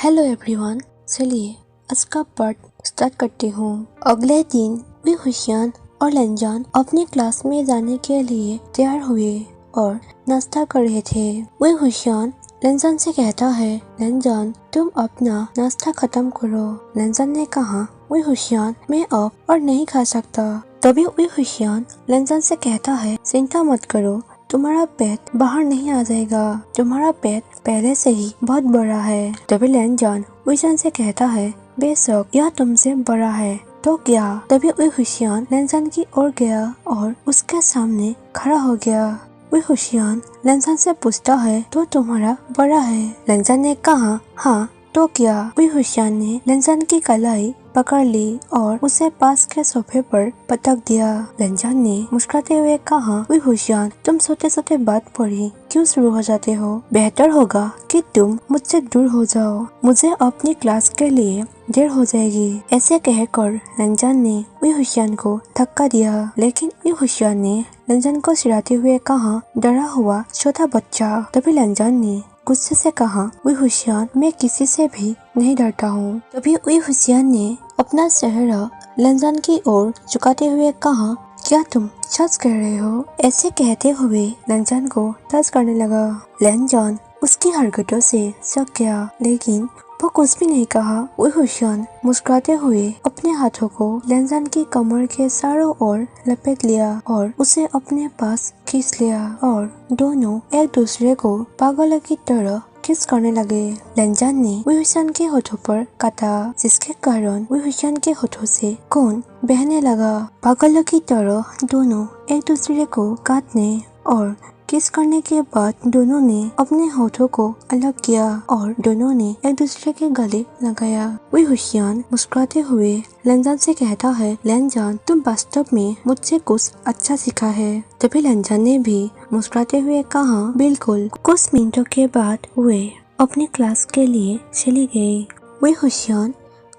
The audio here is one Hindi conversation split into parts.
हेलो एवरीवन, चलिए आज का पार्ट स्टार्ट करती हूँ। अगले दिन वी हुशियान और लंजान अपने क्लास में जाने के लिए तैयार हुए और नाश्ता कर रहे थे। वी हुशियान लंजान से कहता है, लंजान तुम अपना नाश्ता खत्म करो। लंजान ने कहा, वी हुशियान मैं अब और नहीं खा सकता। तभी वी हुशियान लंजान से कहता है, चिंता मत करो, तुम्हारा पेट बाहर नहीं आ जाएगा, तुम्हारा पेट पहले से ही बहुत बड़ा है। तभी लंजान हुशियान से कहता है, बेशक यह तुमसे बड़ा है तो क्या। तभी वी हुशियान लंजान की ओर गया और उसके सामने खड़ा हो गया। वी हुशियान लंजान से पूछता है, तो तुम्हारा बड़ा है। लंजान ने कहा, हाँ तो क्या। वी हुशियान ने लंजान की कलाई पकड़ ली और उसे पास के सोफे पर पटक दिया। लंजान ने मुस्कुराते हुए कहा, वी हुशियान तुम सोते सोते बात पढ़ी क्यों शुरू हो जाते हो। बेहतर होगा कि तुम मुझसे दूर हो जाओ, मुझे अपनी क्लास के लिए देर हो जाएगी। ऐसे कहकर लंजान ने वी हुशियान को धक्का दिया, लेकिन वी हुशियान ने लंजान को चिढ़ाते हुए कहा, डरा हुआ छोटा बच्चा। तभी लंजान ने गुस्से से कहा, वी हुशियान मैं किसी से भी नहीं डरता हूँ। तभी वी हुशियान ने अपना चेहरा लंजान की ओर झुकाते हुए कहा, क्या तुम सच कह रहे हो। ऐसे कहते हुए लंजान को टच करने लगा। लंजान उसकी हरकतों से चौंक गया, लेकिन वो कुछ भी नहीं कहा। वी हुशियान मुस्कुराते हुए अपने हाथों को लंजान की कमर के चारों ओर लपेट लिया और उसे अपने पास खींच लिया और दोनों एक दूसरे को पागलों की तरह किस करने लगे। लंजान ने वी हुशियान के होठों पर काटा, जिसके कारण वी हुशियान के होठों से खून बहने लगा। पागलों की तरह दोनों एक दूसरे को काटने और किस करने के बाद दोनों ने अपने होठों को अलग किया और दोनों ने एक दूसरे के गले लगाया। वी हुशियान मुस्कुराते हुए लंजान से कहता है, लंजान तुम वास्तव में मुझसे कुछ अच्छा सीखा है। तभी लंजान ने भी मुस्कुराते हुए कहा, बिल्कुल। कुछ मिनटों के बाद वे अपनी क्लास के लिए चली गई। वी हुशियान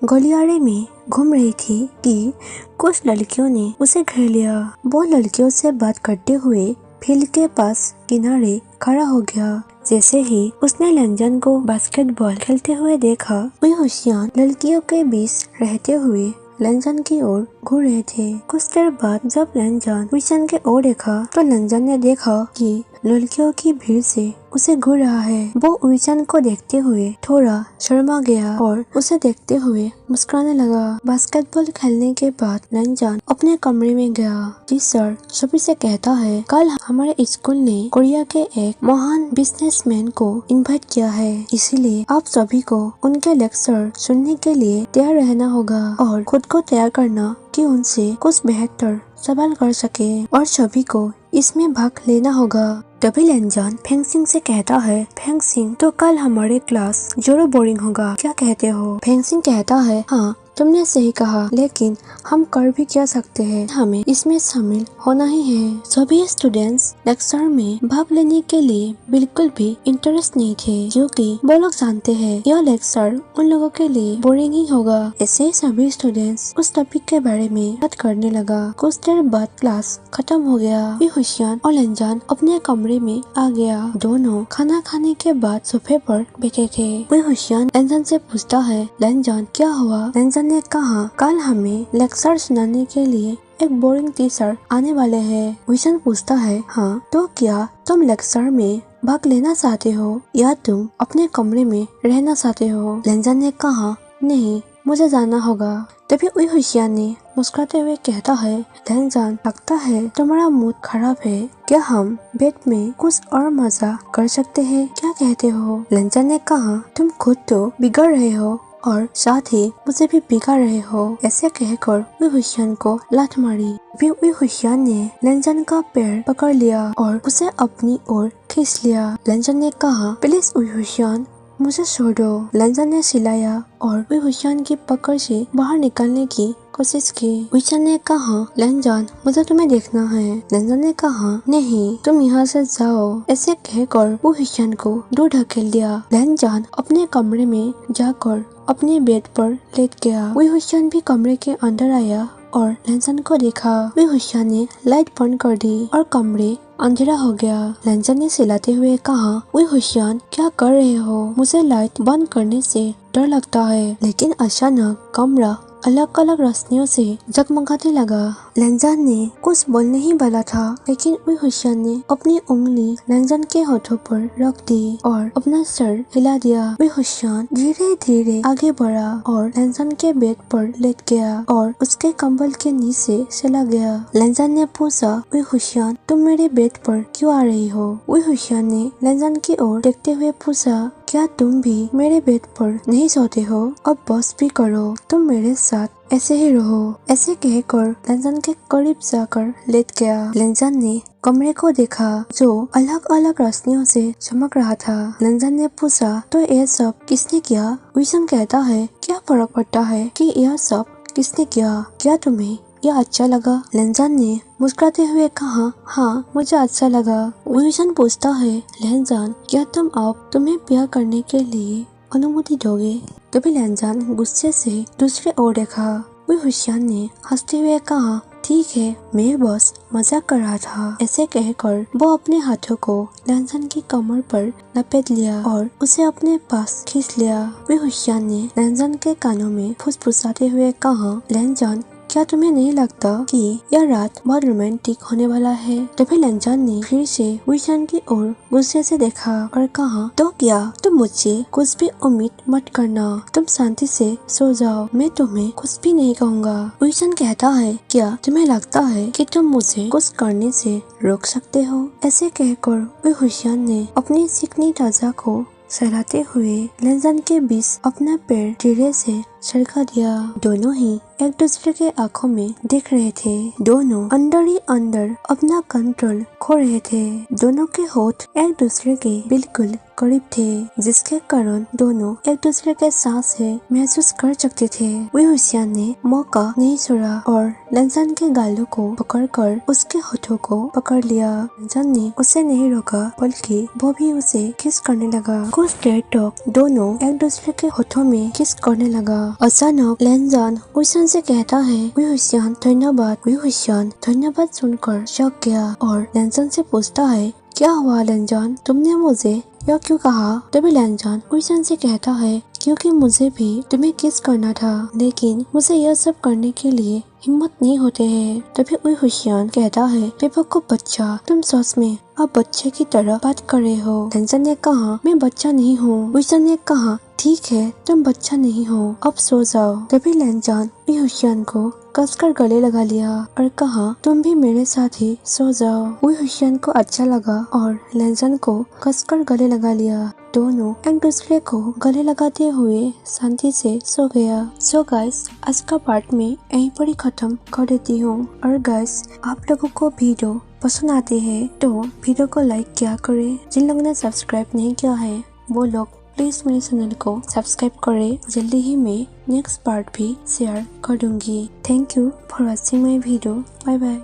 गलियारे में घूम रही थी कि कुछ लड़कियों ने उसे घेर लिया। वो लड़कियों से बात करते हुए फील्ड के पास किनारे खड़ा हो गया। जैसे ही उसने लंजान को बास्केटबॉल खेलते हुए देखा, वी हुशियान लड़कियों के बीच रहते हुए लंजान की ओर घूर रहे थे। कुछ देर बाद जब लंजान हुशियान के ओर देखा तो लंजान ने देखा कि लड़कियों की भीड़ से उसे घूर रहा है। वो हुशियान को देखते हुए थोड़ा शर्मा गया और उसे देखते हुए मुस्कुराने लगा। बास्केटबॉल खेलने के बाद लंजान अपने कमरे में गया। टीचर सभी से कहता है, कल हमारे स्कूल ने कोरिया के एक महान बिजनेसमैन को इनवाइट किया है, इसीलिए आप सभी को उनके लेक्चर सुनने के लिए तैयार रहना होगा और खुद को तैयार करना कि उनसे कुछ बेहतर सवाल कर सके और सभी को इसमें भाग लेना होगा। तभी लंजान फेंगसिंग से कहता है, फेंगसिंग तो कल हमारे क्लास जरूर बोरिंग होगा, क्या कहते हो। फेंगसिंग कहता है, हाँ तुमने सही कहा, लेकिन हम कर भी क्या सकते हैं, हमें इसमें शामिल होना ही है। सभी स्टूडेंट्स लेक्चर में भाग लेने के लिए बिल्कुल भी इंटरेस्ट नहीं थे, क्योंकि वो लोग जानते हैं यह लेक्चर उन लोगों के लिए बोरिंग ही होगा। ऐसे सभी स्टूडेंट्स उस टॉपिक के बारे में बात करने लगा। कुछ देर बाद क्लास खत्म हो गया। वी हुशियान और लंजान अपने कमरे में आ गया। दोनों खाना खाने के बाद सोफे पर बैठे थे। वी हुशियान लंजान से पूछता है, लंजान क्या हुआ। लंजान ने कहा, कल हमें लेक्चर सुनाने के लिए एक बोरिंग टीचर आने वाले हैं। हुशियान पूछता है, हाँ तो क्या तुम लेक्चर में भाग लेना चाहते हो या तुम अपने कमरे में रहना चाहते हो। लंजान ने कहा, नहीं मुझे जाना होगा। तभी वी हुशियान ने मुस्कुराते हुए कहता है, लंजान लगता है तुम्हारा मूड खराब है, क्या हम बेड में कुछ और मजा कर सकते हैं, क्या कहते हो। लंजान ने कहा, तुम खुद तो बिगड़ रहे हो और साथ ही मुझे भी बिगाड़ रहे हो। ऐसे कहकर वी हुशियान को लात मारी। फिर वी हुशियान ने लंजान का पैर पकड़ लिया और उसे अपनी ओर खींच लिया। लंजान ने कहा, प्लीज वी हुशियान मुझे छोड़ दो। लंजान ने चिल्लाया और वी हुशियान की पकड़ से बाहर निकलने की कोशिश की। हुशियान ने कहा, लंजान मुझे तुम्हें देखना है। लंजान ने कहा, नहीं तुम यहाँ से जाओ। ऐसे कहकर वो हुशियान को दूर ढकेल दिया। लंजान अपने कमरे में जाकर अपने बेड पर लेट गया। वी हुशियान भी कमरे के अंदर आया और लंजान को देखा। वी हुशियान ने लाइट बंद कर दी और कमरे अंधेरा हो गया। लैनजान ने चिल्लाते हुए कहा, ओए हुशियान, क्या कर रहे हो? मुझे लाइट बंद करने से डर लगता है। लेकिन अचानक कमरा अलग अलग रोशनियों से जगमगाने लगा। लैनजान ने कुछ बोलने ही वाला था, लेकिन उई हुशियान ने अपनी उंगली लैनजान के होठों पर रख दी और अपना सर हिला दिया। उई हुशियान धीरे धीरे आगे बढ़ा और लैनजान के बेड पर लेट गया और उसके कंबल के नीचे चला गया। लैनजान ने पूछा, उई हुशियान, तुम मेरे बेड पर क्यों आ रही हो? उई हुशियान ने लैनजान की ओर देखते हुए पूछा, क्या तुम भी मेरे बेड पर नहीं सोते हो? अब बस भी करो, तुम मेरे साथ ऐसे ही रहो। ऐसे कहकर लैनजान के करीब जाकर लेट गया। लैनजान ने कमरे को देखा जो अलग अलग रोशनियों से चमक रहा था। लैनजान ने पूछा, तो यह सब किसने किया? हुशियान कहता है, क्या फर्क पड़ता है कि यह सब किसने किया? क्या तुम्हें यह अच्छा लगा? लैनजान ने मुस्कुराते हुए कहा, हाँ, मुझे अच्छा लगा। हुशियान पूछता है, लैनजान, क्या तुम अब तुम्हें प्यार करने के लिए अनुमति दोगे? तभी लैनजान गुस्से से दूसरे ओर देखा। हुशियान ने हंसते हुए कहा, ठीक है, मैं बस मजाक कर रहा था। ऐसे कहकर वो अपने हाथों को लैनजान की कमर पर लपेट लिया और उसे अपने पास खींच लिया। हुशियान ने लैनजान के कानों में फुसफुसाते हुए कहा, लैनजान, क्या तुम्हें नहीं लगता कि यह रात बहुत रोमांटिक होने वाला है? तभी लैनजान ने फिर से हुशियान की ओर गुस्से से देखा और कहा, तो क्या? तुम मुझसे कुछ भी उम्मीद मत करना, तुम शांति से सो जाओ, मैं तुम्हें कुछ भी नहीं कहूँगा। हुशियान कहता है, क्या तुम्हें लगता है कि तुम मुझे कुछ करने से रोक सकते हो? ऐसे कहकर हुशियान ने अपनी चिकनी त्वचा को सहलाते हुए लैनजान के बीच अपना पैर धीरे से सरका दिया। दोनों ही एक दूसरे के आंखों में देख रहे थे। दोनों अंदर ही अंदर अपना कंट्रोल खो रहे थे। दोनों के होठ एक दूसरे के बिल्कुल करीब थे, जिसके कारण दोनों एक दूसरे के सांस से महसूस कर सकते थे। हुशियान ने मौका नहीं छोड़ा और लैनजान के गालों को पकड़कर उसके होठों को पकड़ लिया। लैनजान ने उसे नहीं रोका, बल्कि वो भी उसे किस करने लगा। कुछ देर तक दोनों एक दूसरे के होठों में किस करने लगा। अचानक लैनजान हुशियान से कहता है, हुशियान, धन्यवाद। हुशियान धन्यवाद सुनकर चौंक गया और लैनजान से पूछता है, क्या हुआ लैनजान, तुमने मुझे यह क्यों कहा? तभी लैनजान हुशियान से कहता है, क्योंकि मुझे भी तुम्हें किस करना था, लेकिन मुझे यह सब करने के लिए हिम्मत नहीं होते है। तभी हुशियान कहता है, बेवकूफ बच्चा, तुम सच में अब बच्चे की तरह बात कर रहे हो। लैनजान ने कहा, मैं बच्चा नहीं हूँ। हुशियान ने कहा, ठीक है, तुम बच्चा नहीं हो, अब सो जाओ। तभी लैनजान हुशियान को कसकर गले लगा लिया और कहा, तुम भी मेरे साथ ही सो जाओ। हुशियान को अच्छा लगा और लैनजान को कसकर गले लगा लिया। दोनों एक दूसरे को गले लगाते हुए शांति से सो गया। सो गाइस, आज का पार्ट में यहीं पर ही खत्म कर देती हूँ। और गाइस, आप लोगों को वीडियो पसंद आते हैं तो वीडियो को लाइक किया करें। जिन लोगों ने सब्सक्राइब नहीं किया है वो लोग प्लीज मेरे चैनल को सब्सक्राइब करें। जल्दी ही मैं नेक्स्ट पार्ट भी शेयर कर दूंगी। Thank you for watching my video. Bye bye.